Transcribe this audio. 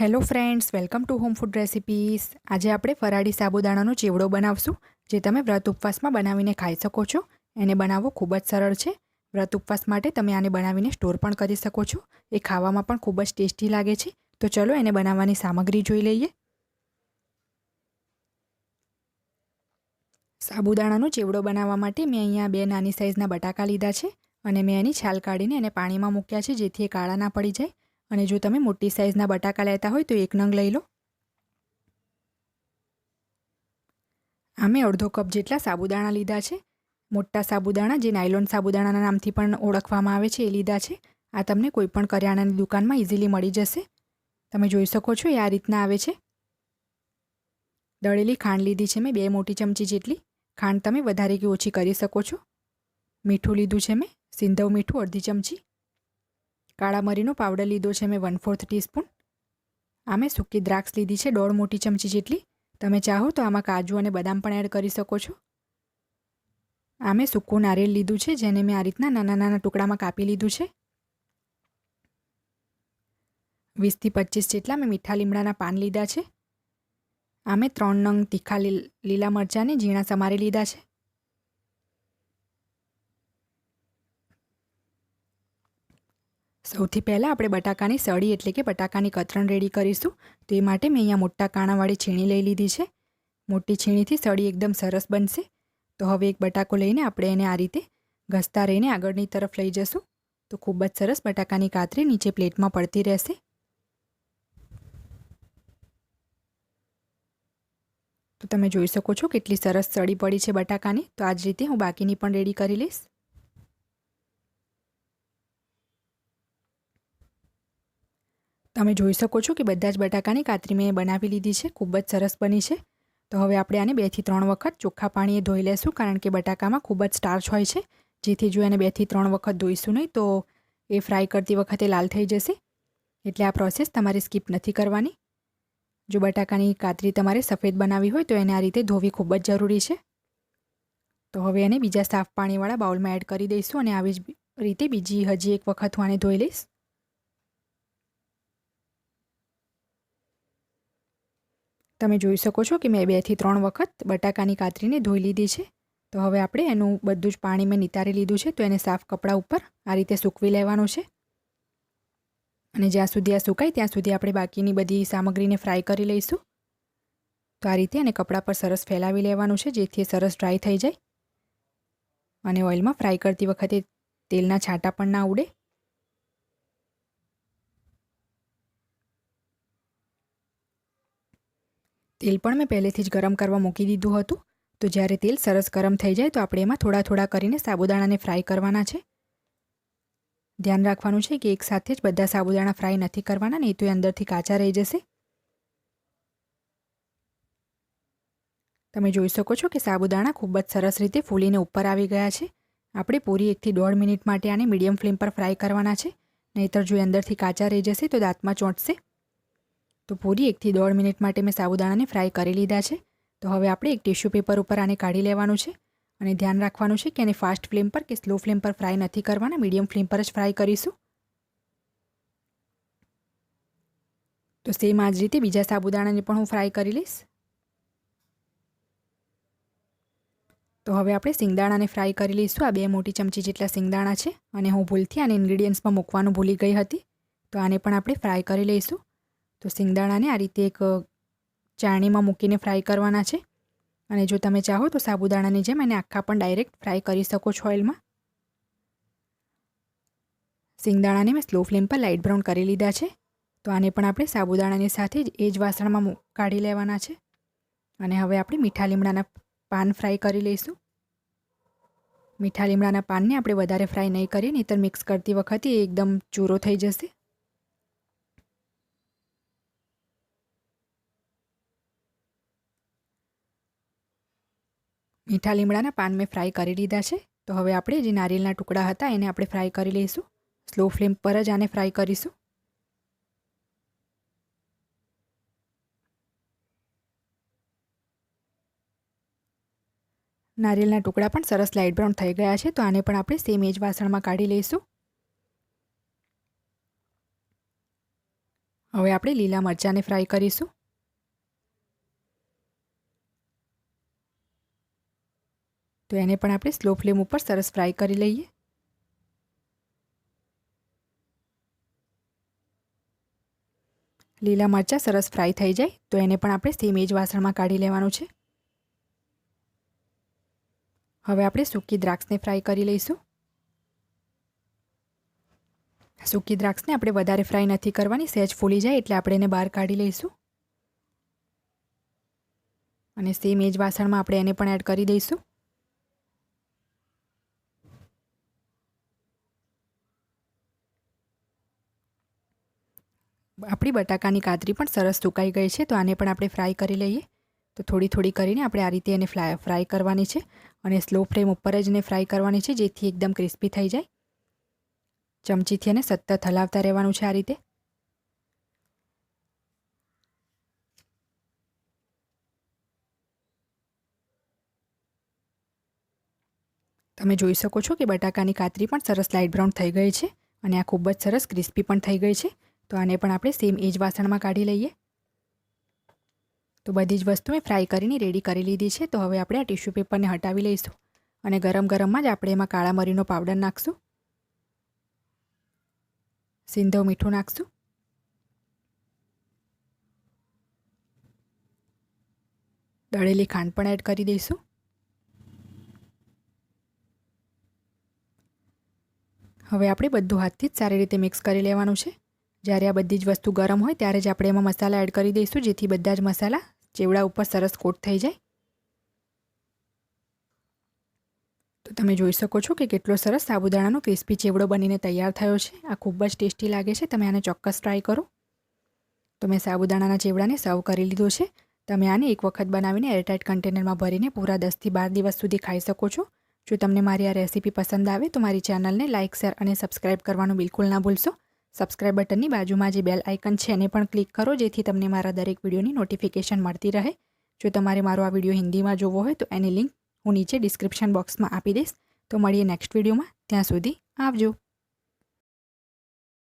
Hello friends, welcome to home food recipes. આજે આપણે ફરાળી સાબુદાણાનો ચેવડો બનાવશું, જે તમે વ્રત ઉપવાસમાં બનાવીને ખાઈ શકો છો। એને બનાવવો ખૂબ જ સરળ છે। વ્રત ઉપવાસ માટે તમે આને બનાવીને સ્ટોર પણ કરી શકો છો। એ ખાવામાં પણ ખૂબ જ ટેસ્ટી લાગે છે। તો ચલો એને બનાવવાની સામગ્રી જોઈ લઈએ। સાબુદાણાનો ચેવડો બનાવવા માટે મેં અહીંયા 2 નાની સાઇઝના બટાકા લીધા છે અને મેં એની છાલ કાઢીને એને પાણીમાં મૂક્યા છે, જેથી એ કાળા ના પડી જાય। અને જો તમે મોટી સાઇઝના બટાકા લેતા હોય તો 1 નંગ લઈ લો। આમે અડધો કપ જેટલા સાબુદાણા લીધા છે। મોટા સાબુદાણા, જે નાયલોન સાબુદાણાના નામથી પણ ઓળખવામાં આવે છે, એ લીધા છે। આ તમને કોઈપણ કરિયાણાની દુકાનમાં ઇઝીલી મળી જશે। તમે જોઈ શકો છો એ આ રીતના આવે છે। દળેલી ખાંડ લીધી છે મેં 2 મોટી ચમચી જેટલી। ખાંડ તમે વધારે કે ઓછી કરી શકો છો। મીઠું લીધું છે મેં, સિંધવ મીઠું અડધી ચમચી। કાળા મરીનો પાવડર લીધો છે મેં 1/4 ટીસ્પૂન। આમે સૂકી દ્રાક્ષ લીધી છે 1.5 મોટી ચમચી જેટલી। તમે ચાહો તો આમાં કાજુ અને બદામ પણ એડ કરી શકો છો। આમે સૂકું નારિયેળ લીધું છે, જેને મેં આ રીતના નાના નાના ટુકડામાં કાપી લીધું છે। 20 થી 25 જેટલા મેં મીઠા લીમડાના પાન લીધા છે। આમે 3 નંગ તીખા લીલા મરચાંને ઝીણા સમારી લીધા છે। સૌથી પહેલાં આપણે બટાકાની સળી એટલે કે બટાકાની કતરણ રેડી કરીશું। તો એ માટે મેં અહીંયા મોટા કાણાવાળી છીણી લઈ લીધી છે। મોટી છીણીથી સળી એકદમ સરસ બનશે। તો હવે એક બટાકો લઈને આપણે એને આ રીતે ઘસતા રહીને આગળની તરફ લઈ જશું, તો ખૂબ જ સરસ બટાકાની કાતરી નીચે પ્લેટમાં પડતી રહેશે। તો તમે જોઈ શકો છો કેટલી સરસ સળી પડી છે બટાકાની। તો આ જ રીતે હું બાકીની પણ રેડી કરી લઈશ। તમે જોઈ શકો છો કે બધા જ બટાકાની કાતરી મેં બનાવી લીધી છે। ખૂબ જ સરસ બની છે। તો હવે આપણે આને 2 થી 3 વખત ચોખ્ખા પાણીએ ધોઈ લેશું, કારણ કે બટાકામાં ખૂબ જ સ્ટાર્ચ હોય છે, જેથી જો એને 2 થી 3 વખત ધોઈશું નહીં તો એ ફ્રાય કરતી વખતે લાલ થઈ જશે। એટલે આ પ્રોસેસ તમારે સ્કીપ નથી કરવાની। જો બટાકાની કાતરી તમારે સફેદ બનાવવી હોય તો એને આ રીતે ધોવી ખૂબ જ જરૂરી છે। તો હવે એને બીજા સાફ પાણીવાળા બાઉલમાં એડ કરી દઈશું અને આવી જ રીતે હજી એક વખત હું આને ધોઈ લઈશ। તમે જોઈ શકો છો કે મેં 2 થી 3 વખત બટાકાની કાતરીને ધોઈ લીધી છે। તો હવે આપણે એનું બધું જ પાણી મેં નિતારી લીધું છે। તો એને સાફ કપડા ઉપર આ રીતે સૂકવી લેવાનું છે અને જ્યાં સુધી આ સુકાય ત્યાં સુધી આપણે બાકીની બધી સામગ્રીને ફ્રાય કરી લઈશું। તો આ રીતે એને કપડા પર સરસ ફેલાવી લેવાનું છે, જેથી એ સરસ ડ્રાય થઈ જાય અને ઓઇલમાં ફ્રાય કરતી વખતે તેલના છાંટા પણ ના ઉડે। તેલ પણ મેં પહેલેથી જ ગરમ કરવા મૂકી દીધું હતું। તો જ્યારે તેલ સરસ ગરમ થઈ જાય તો આપણે એમાં થોડા થોડા કરીને સાબુદાણાને ફ્રાય કરવાના છે। ધ્યાન રાખવાનું છે કે એકસાથે જ બધા સાબુદાણા ફ્રાય નથી કરવાના, નહીં તો એ અંદરથી કાચા રહી જશે। તમે જોઈ શકો છો કે સાબુદાણા ખૂબ જ સરસ રીતે ફૂલીને ઉપર આવી ગયા છે। આપણે પૂરી 1 થી 1.5 મિનિટ માટે આને મીડિયમ ફ્લેમ પર ફ્રાય કરવાના છે, નહીંતર જો અંદરથી કાચા રહી જશે તો દાંતમાં ચોંટશે। તો પૂરી 1 થી 1.5 મિનિટ માટે મેં સાબુદાણાને ફ્રાય કરી લીધા છે। તો હવે આપણે એક ટિશ્યુ પેપર ઉપર આને કાઢી લેવાનું છે અને ધ્યાન રાખવાનું છે કે એને ફાસ્ટ ફ્લેમ પર કે સ્લો ફ્લેમ પર ફ્રાય નથી કરવાના, મીડિયમ ફ્લેમ પર જ ફ્રાય કરીશું। તો સેમ આ જ રીતે બીજા સાબુદાણાને પણ હું ફ્રાય કરી લઈશ। તો હવે આપણે સિંગદાણાને ફ્રાય કરી લઈશું। આ 2 મોટી ચમચી જેટલા સિંગદાણા છે અને હું ભૂલથી આને ઇન્ગ્રીડિયન્ટ્સમાં મૂકવાનું ભૂલી ગઈ હતી, તો આને પણ આપણે ફ્રાય કરી લઈશું। તો સિંગદાણાને આ રીતે એક ચાળણીમાં મૂકીને ફ્રાય કરવાના છે અને જો તમે ચાહો તો સાબુદાણાની જેમ એને આખા પણ ડાયરેક્ટ ફ્રાય કરી શકો છો ઓઇલમાં। સિંગદાણાને મેં સ્લો ફ્લેમ પર લાઇટ બ્રાઉન કરી લીધા છે। તો આને પણ આપણે સાબુદાણાની સાથે જ એ જ વાસણમાં કાઢી લેવાના છે અને હવે આપણે મીઠા લીમડાના પાન ફ્રાય કરી લઈશું। મીઠા લીમડાના પાનને આપણે વધારે ફ્રાય નહીં કરીએ, નહીંતર મિક્સ કરતી વખતે એ એકદમ ચૂરો થઈ જશે। મીઠા લીમડાના પાન મેં ફ્રાય કરી લીધા છે। તો હવે આપણે જે નારિયેળના ટુકડા હતા એને આપણે ફ્રાય કરી લઈશું। સ્લો ફ્લેમ પર જ આને ફ્રાય કરીશું। નારિયેળના ટુકડા પણ સરસ લાઇટ બ્રાઉન થઈ ગયા છે। તો આને પણ આપણે સેમ એ જ વાસણમાં કાઢી લઈશું હવે આપણે લીલા મરચાંને ફ્રાય કરીશું. તો એને પણ આપણે સ્લો ફ્લેમ ઉપર સરસ ફ્રાય કરી લઈએ. લીલા મરચાં સરસ ફ્રાય થઈ જાય તો એને પણ આપણે સેમ એ જ વાસણમાં કાઢી લેવાનું છે. હવે આપણે સૂકી દ્રાક્ષને ફ્રાય કરી લઈશું. સૂકી દ્રાક્ષને આપણે વધારે ફ્રાય નથી કરવાની, સહેજ ફૂલી જાય એટલે આપણે એને બહાર કાઢી લઈશું. અને સેમ એ જ વાસણમાં આપણે એને પણ એડ કરી દઈશું. આપણી બટાકાની કાતરી પણ સરસ સુકાઈ ગઈ છે તો આને પણ આપણે ફ્રાય કરી લઈએ. તો થોડી થોડી કરીને આપણે આ રીતે એને ફ્રાય કરવાની છે અને સ્લો ફ્લેમ ઉપર જ એને ફ્રાય કરવાની છે જેથી એકદમ ક્રિસ્પી થઈ જાય. ચમચીથી એને સતત હલાવતા રહેવાનું છે આ રીતે. તમે જોઈ શકો છો કે બટાકાની કાતરી પણ સરસ લાઇટ બ્રાઉન થઈ ગઈ છે અને આ ખૂબ જ સરસ ક્રિસ્પી પણ થઈ ગઈ છે. તો આને પણ આપણે સેમ એ જ વાસણમાં કાઢી લઈએ. તો બધી જ વસ્તુ મેં ફ્રાય કરીને રેડી કરી લીધી છે. તો હવે આપણે આ ટિશ્યુ પેપરને હટાવી લઈશું અને ગરમ ગરમમાં જ આપણે એમાં કાળા મરીનો પાવડર નાખશું. સિંધવ મીઠું નાખશું. દળેલી ખાંડ પણ એડ કરી દઈશું. હવે આપણે બધું હાથથી જ સારી રીતે મિક્સ કરી લેવાનું છે. જ્યારે આ બધી જ વસ્તુ ગરમ હોય ત્યારે જ આપણે એમાં મસાલા એડ કરી દઈશું જેથી બધા જ મસાલા ચેવડા ઉપર સરસ કોટ થઈ જાય. તો તમે જોઈ શકો છો કે કેટલો સરસ સાબુદાણાનો ક્રિસ્પી ચેવડો બનીને તૈયાર થયો છે. આ ખૂબ જ ટેસ્ટી લાગે છે. તમે આને ચોક્કસ ટ્રાય કરો. તો મેં સાબુદાણાના ચેવડાને સર્વ કરી લીધો છે. તમે આને એક વખત બનાવીને એરટાઇટ કન્ટેનરમાં ભરીને પૂરા 10 થી 12 દિવસ સુધી ખાઈ શકો છો. જો તમને મારી આ રેસીપી પસંદ આવે તો મારી ચેનલને લાઇક, શેર અને સબસ્ક્રાઇબ કરવાનું બિલકુલ ના ભૂલશો. સબસ્ક્રાઇબ બટનની બાજુમાં જે બેલ આઇકન છે એને પણ ક્લિક કરો જેથી તમને મારા દરેક વિડીયોની નોટિફિકેશન મળતી રહે. જો તમારે મારો આ વિડીયો હિન્દીમાં જોવો હોય તો એની લિંક હું નીચે ડિસ્ક્રિપ્શન બોક્સમાં આપી દઈશ. તો મળીએ નેક્સ્ટ વિડીયોમાં. ત્યાં સુધી આવજો.